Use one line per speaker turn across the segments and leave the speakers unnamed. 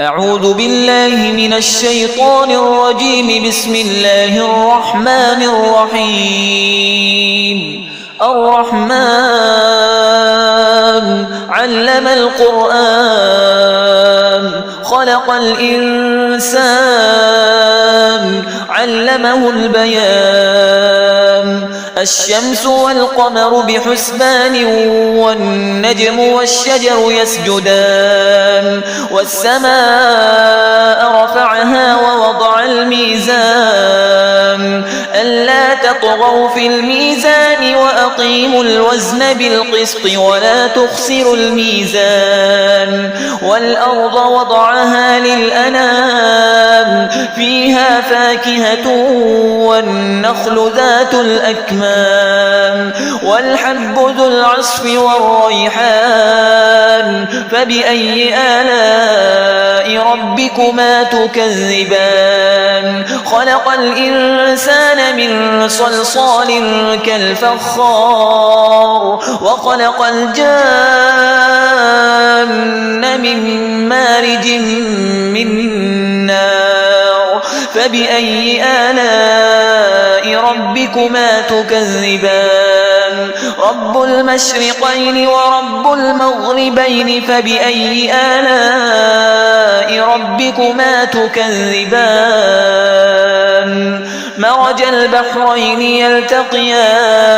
أعوذ بالله من الشيطان الرجيم. بسم الله الرحمن الرحيم. الرحمن علم القرآن خلق الإنسان علمه البيان. الشمس والقمر بحسبان والنجم والشجر يسجدان. والسماء رفعها ووضع الميزان ألا تطغوا في الميزان وأقيموا الوزن بالقسط ولا تخسروا الميزان. والأرض وضعها للأنام فيها فاكهة والنخل ذات الأكمام والحب ذو العصف والريحان. فبأي آلاء ربكما تكذبان؟ خلق الإنسان من صلصال كالفخار وخلق الجان من مارج من نار. فبأي آلاء ربكما تكذبان؟ رب المشرقين ورب المغربين. فبأي آلاء ربكما تكذبان؟ مرج البحرين يلتقيان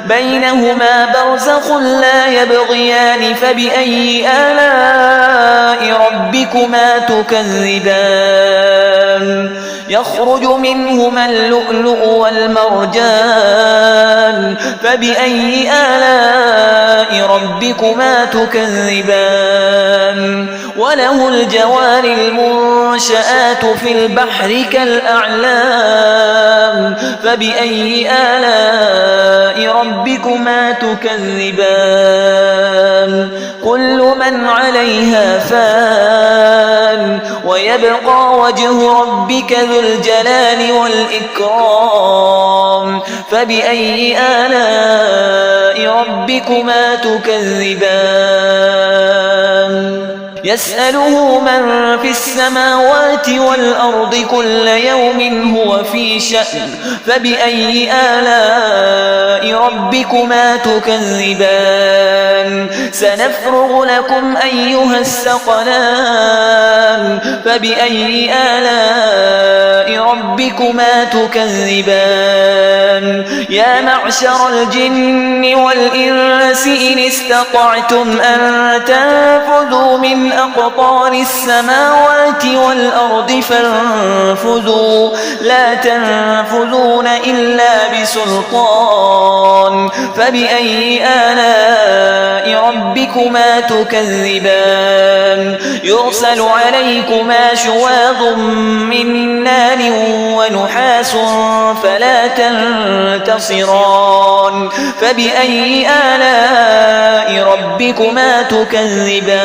بينهما برزخ لا يبغيان. فبأي آلاء ربكما تكذبان؟ يخرج منهما اللؤلؤ والمرجان. فبأي آلاء ربكما تكذبان؟ وله الجوار المنشآت في البحر كالأعلام. فبأي آلاء ربكما تكذبان؟ كل من عليها فان ويبقى وجه ربك ذو الجلال والإكرام. فبأي آلاء ربكما تكذبان؟ يسأله من في السماوات والأرض كل يوم هو في شأن. فبأي آلاء ربكما تكذبان؟ سنفرغ لكم أيها الثقلان. فبأي آلاء ربكما تكذبان؟ يا معشر الجن والإنس إن استطعتم أن تنفذوا من أقطار السماوات والأرض فانفذوا لا تنفذون إلا بسلطان. فبأي آلاء ربكما تكذبان؟ يرسل عليكما شواظ من نار ونحاس فلا تنتصران. فبأي آلاء ربكما تكذبان؟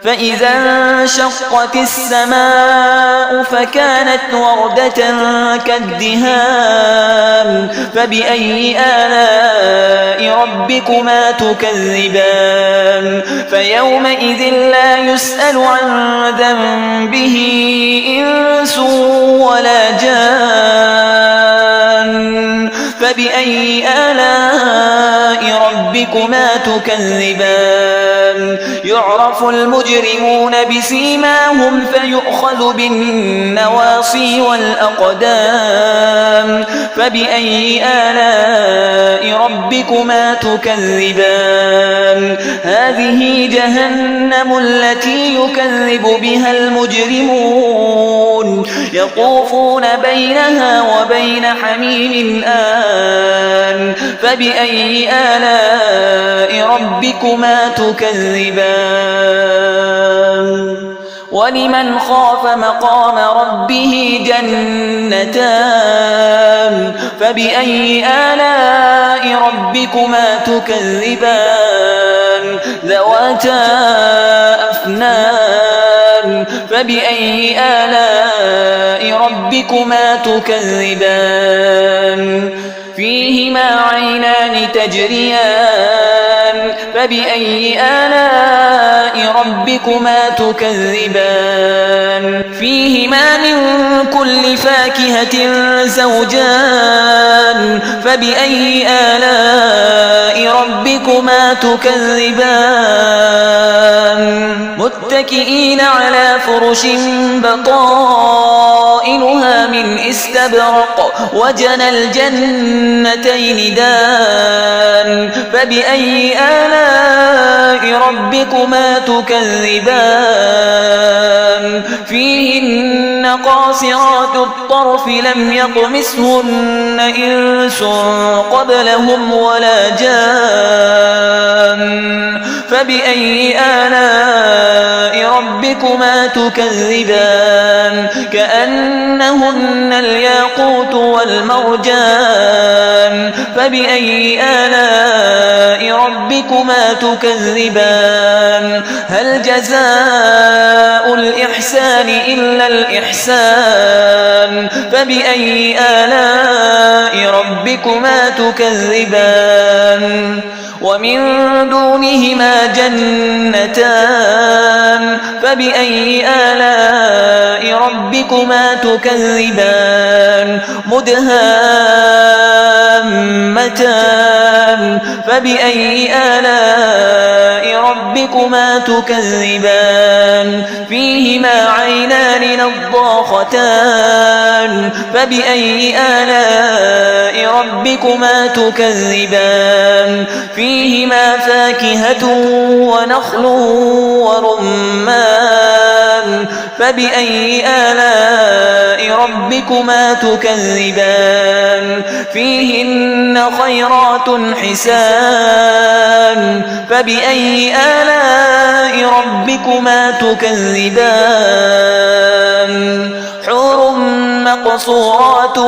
فإذا انشقت السماء فكانت وردة كالدهان. فبأي آلاء ربكما تكذبان؟ فيومئذ لا يسأل عن ذنبه إنس ولا جان. فبأي آلاء ربكما تكذبان؟ يعرف المجرمون بسيماهم فيؤخذ بالنواصي والأقدام. فبأي آلاء ربكما تكذبان؟ هذه جهنم التي يكذب بها المجرمون يطوفون بينها وبين حميم آن. فبأي آلاء ربكما تكذبان؟ ولمن خاف مقام ربه جنتان. فبأي آلاء ربكما تكذبان؟ ذواتا أفنان. فبأي آلاء ربكما تكذبان؟ فيهما عينان تجريان. فبأي آلاء ربكما تكذبان فيهما من كل فاكهة زوجان فبأي آلاء ربكما تكذبان متكئين على فرش بطائنها من استبرق وجنى الجنتين دان فبأي آلاء ربكما تكذبان فيهن قاصرات الطرف لم يطمثهن إنس قبلهم ولا جان فبأي آلاء ربكما تكذبان كأنهن الياقوت والمرجان فبأي آلاء ربكما تكذبان هل جزاء الإحسان إلا الإحسان فبأي آلاء ربكما تكذبان ومن دونهما جنتان فبأي آلاء ربكما تكذبان مدهامتان فبأي آلاء ربكما تكذبان فيهما عينان نضاختان فبأي آلاء ربكما تكذبان فيهما فاكهة ونخل ورمان فبأي آلاء ربكما تكذبان فيهن خيرات حسان فبأي آلاء ربكما تكذبان حور مقصورات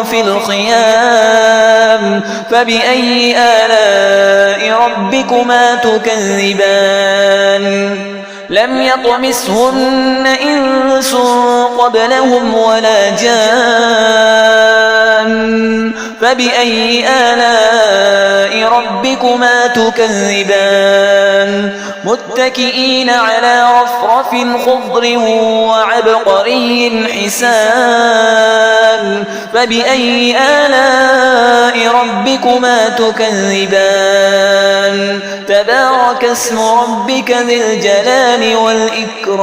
في الخيام فبأي آلاء ربكما تكذبان لم يطمثهن إنس قبلهم ولا جان فبأي آلاء ربكما تكذبان متكئين على رفرف خضر وعبقري حسان فبأي آلاء ربكما تكذبان تبارك اسم ربك ذي الجلال والإكرام